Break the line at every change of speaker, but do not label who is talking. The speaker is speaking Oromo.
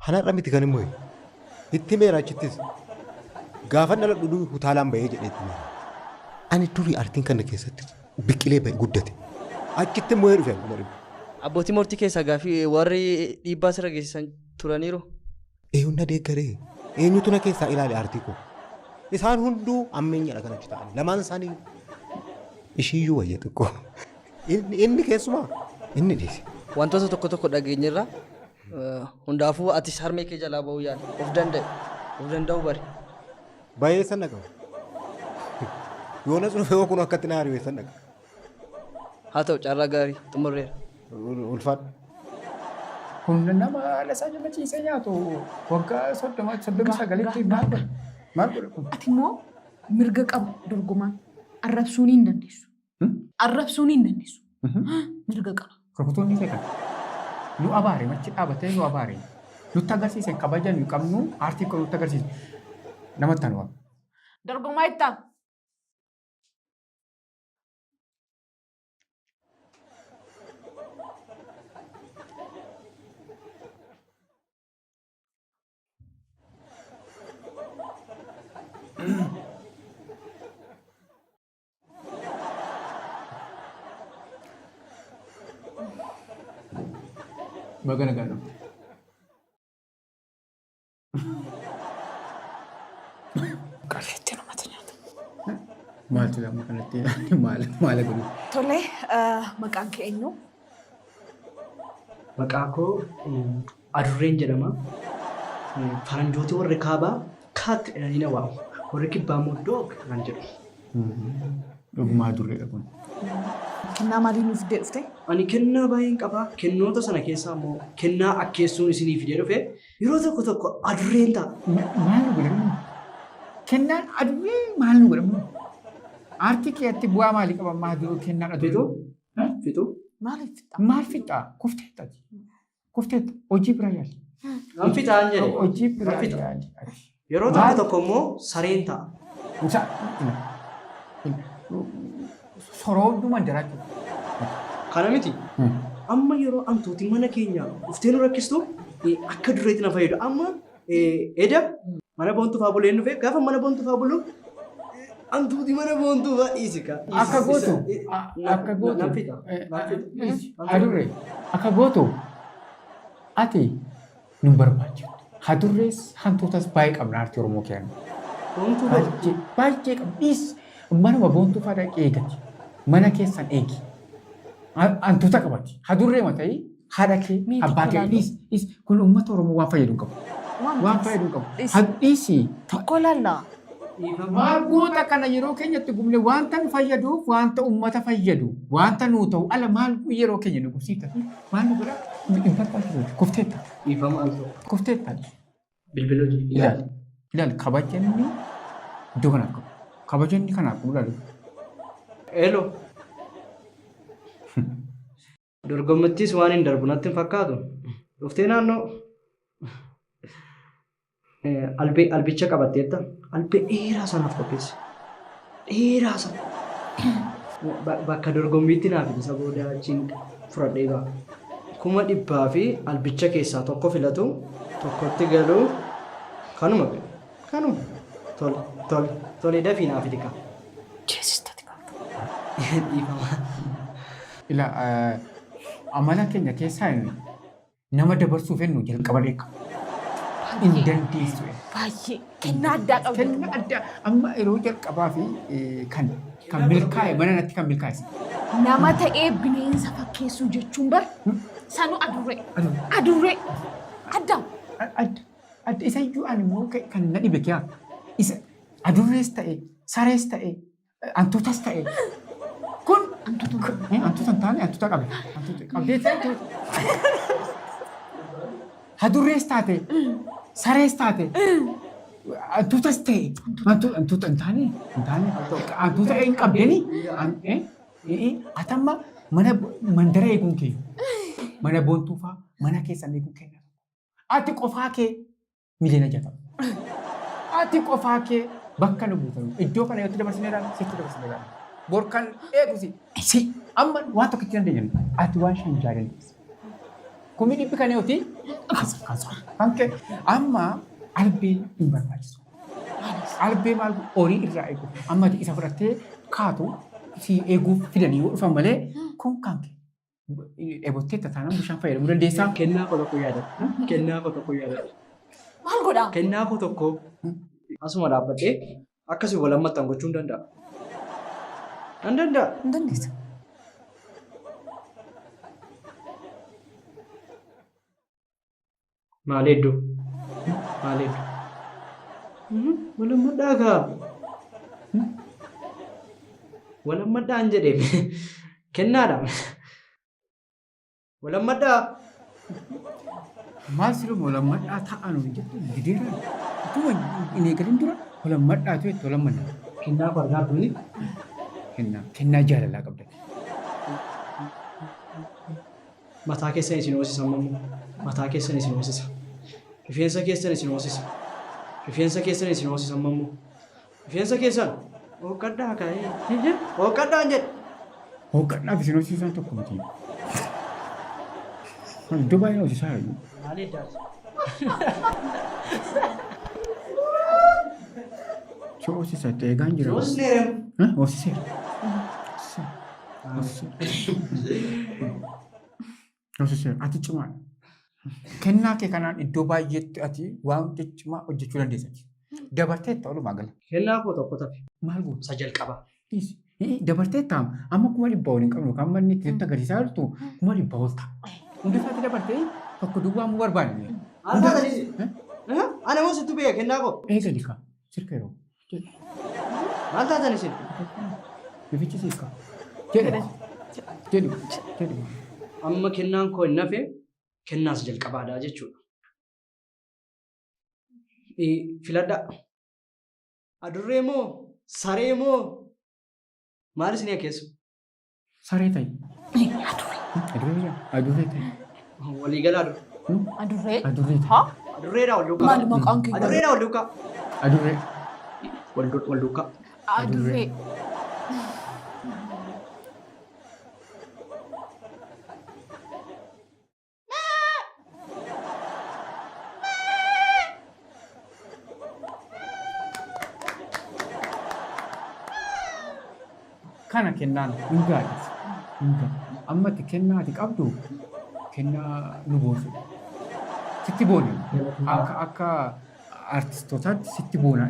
Hanarra miti kan immoo itti meera achittis gaafa dhala dhudhuu utaalaan bahee jedheetti meera. Ani durii artiin kana keessatti biqilee bahee guddate. Achitti immoo dhufe akkuma dhibu.
Abbootii murtii keessaa gaafii warri dhiibbaa sirra geessisan turaniiru.
Eeyyuun deeggaree eenyutu na keessaa ilaale artii koo. Isaan hunduu ammeenyadha kan achi ta'an. Lamaan isaanii ishiiyyuu wayya xiqqoo. Inni keessumaa inni dhiise.
Wantoota tokko tokko dhageenyirra hundaafuu atis harmee kee jalaa bahuu yaala. Of danda'u bari.
Baay'ee sana qaba. Yoonas dhufee kun akkatti na hariiree sana qaba.
Haa ta'u carraa gaarii xumurreera.
Ulfaadha.
Kun nama lasaa jala ciisee nyaatu waggaa 39 maal godha kun?
Ati immoo mirga qabu dorgomaan arrabsuun hin dandeessu. Arrabsuun hin dandeessu. Mirga qaba.
Rukutuun ni nu abaare machi dhaabatee nu abaare. Nutti agarsiise kabajan nu qabnu aartii kun nutti agarsiise. Namatti tanuma.
Dorgomaa ittaa.
Bagana gano.
Qarreetti namatti nyaata.
Maaltu lama kanatti maal godhu?
Tole maqaan kee eenyu?
Maqaa koo Adurreen jedhama. Faranjooti warri kaabaa kaatti jedhanii na waamu. Warri kibbaa immoo doog kan jedhu.
Dhugumaa Adurreedha kun.
Kennaa maalii nuuf fidee dhufte?
Ani kennaa baay'een qaba. Kennoota sana keessaa immoo kennaa akkeessuun isinii fidee dhufe yeroo tokko tokko Adurreen ta'a.
Maal nu godhamu? Kennaan Adurree maal nu godhamu? Aartii keetti bu'aa maalii qaba ammaa kennaan Adurree?
Fixuu?
Maaliif fixaa?
Maal fixaa? Kufteetta. Kufteetta. Hojii bira yaali.
An fixaan jedhe.
Hojii bira yaali.
Yeroo tokko tokko immoo sareen ta'a.
Sorooddu mandaraachuu.
Kana miti. Amma yeroo amtuuti mana keenya dhuftee nu rakkistu akka dureetti na fayyadu. Amma eda mana boontuu fa'aa bulee dhufe gaafa mana boontuu fa'aa bulu amtuuti mana boontuu fa'aa dhiisika.
Akka gootu. Adurree akka gootu ati nu barbaachisu. Adurrees hantuutas baay'ee qabna aartii Oromoo keenya.
Boontuu
baay'ee qabnis manuma boontuu fa'aa eegati. Mana keessan eegi. Hantuuta qabati. Adurree mataa haadha kee abbaa kee dhiis kun uummata Oromoo waan fayyadu qabu. Waan fayyadu qabu. Hadhiisi.
Tokko laallaa.
Maal goota kana yeroo keenyatti gumne wanta nu fayyaduuf wanta uummata fayyadu wanta nu ta'u ala maal yeroo keenya nu gubsiita maal nu godha hin barbaachisu kufteetta.
Dhiifama al ta'u.
Kufteetta.
Bilbila hojii
ilaali kabajanni iddoo kana qabu. Kabajanni kana qabu ilaalu.
Elo. Dorgommittis waan hin darbu natti hin fakkaatu. Dhuftee naannoo albicha qabatteetta. Albee dheeraa sanaaf qopheesse. Dheeraa sana. Bakka dorgommiitti naaf isa booda achiin fudhadhee ba'a. 100,000 fi albicha keessaa tokko filatu tokkotti galuu kanuma. Tole dafii naaf hidhika.
Jeesistati qabdu.
Dhiifama.
Ila amala keenya keessaa nama dabarsuuf hennu jalqaba beeka. Hin dandeessu.
Baay'ee kennaa addaa qabdu.
Kennaa addaa amma yeroo jalqabaa fi kan milkaa'e mana natti kan milkaa'e.
Nama ta'ee bineensa fakkeessuu jechuun bar sanuu adurree. Adurree. Adda.
Adda isa iyyuu ani immoo kan na dhibe kiyaa. Isa adurrees ta'e sarees ta'e hantuutas ta'e. Kun hantuuta hin taane hantuuta qabe. Qabdee ta'e. Adurrees taate. Sarees taate. Hantuutas ta'e. Hantuuta hin taane. Hantuuta hin qabdeni. Atamma mana mandara eeguun kee. Mana boontuu fa'aa mana keessan eeguun kenna. Ati qofaa kee miliyoona 60. Ati qofaa kee bakka nu buutamu. Iddoo kana yooti dabarsinee ilaala. Sitti dabarsinee ilaala. Borkan eegusi. Si amma waan tokko itti dandeenye. Ati waan 5 jaalalleessa. Kumii dhibbi kan yooti kan kee amma albeen hin barbaachisu. Albee maal horii irraa eegu amma isa fudhattee kaatu si eeguuf fidanii yoo dhufan malee kun kan kee. Ebottee taataanaan bishaan fayyadamuu dandeessaa.
Kennaa koo tokko yaadadha. Kennaa koo tokko yaadadha.
Maal godhaa?
Kennaa koo tokko asuma dhaabbadhee akkasii wal hammattan gochuu hin danda'a. Hin danda'a.
Hin dandeessa.
Maal hedduu? Maal hedduu? Wal hammadhaa kaa. Wal hammadhaan jedhee kennaadha. Wal hammadhaa.
Maal sirrii wal hammadhaa ta'an jettu gideera. Tuma inni eegalin dura wal hammadhaa ta'e wal hammadhaa.
Kennaa koo argaa turni.
Kennaa jaalalaa qabda.
Mataa keessan isin hoosisan mammoo. Mataa keessan isin hoosisa. Rifeensa keessan isin hoosisa. Rifeensa keessan isin hoosisan mammoo. Rifeensa keessan hooqadhaa kaa'ee. Hooqadhaan jedhe.
Hooqadhaaf isin hoosisan tokko miti. Iddoo baay'ee hoosisaa jiru.
Maal eddaati?
Si hoosisa eegaan jira.
Hoosiseera.
Hoosiseera. Hoosiseera. Ati cimaadha. Kennaa kee kanaan iddoo baay'eetti ati waan cimaa hojjechuu dandeessa. Dabartee ta'uu gala.
Kennaa koo tokko tafe.
Maal goota?
Isa jalqaba.
Dabartee taa'ama. Amma kuma dhibbaa waliin qabnu kan manni itti agarsiisaa jirtu kuma dhibbaa ol ta'a. Hundi isaatti dabartee tokko duwwaa mu barbaadne.
Maal taataniisi? Ana moo sittu beeka kennaa koo?
Eegali kaa. Sirka yeroo.
Maal taataniisi?
Bifichi siika. Jedhu.
Amma kennaan koo hin nafe kennaas jalqabaadhaa jechuudha. Filadhaa. Adurree moo saree moo maal isin akkeessu?
Saree ta'i. Adurree ta'i.
Waliigala adurree.
Adurree?
Adurree ta'i.
Haa?
Adurreedhaa wal duukaa.
Maal maqaan kee?
Adurreedhaa wal duukaa.
Adurree.
Wal duukaa.
Adurree.
Kana kennaan hin gaadhiisa. Amma ati kennaa ati qabdu kennaa nu boonsu. Sitti boona. Akka artistootaatti sitti boona.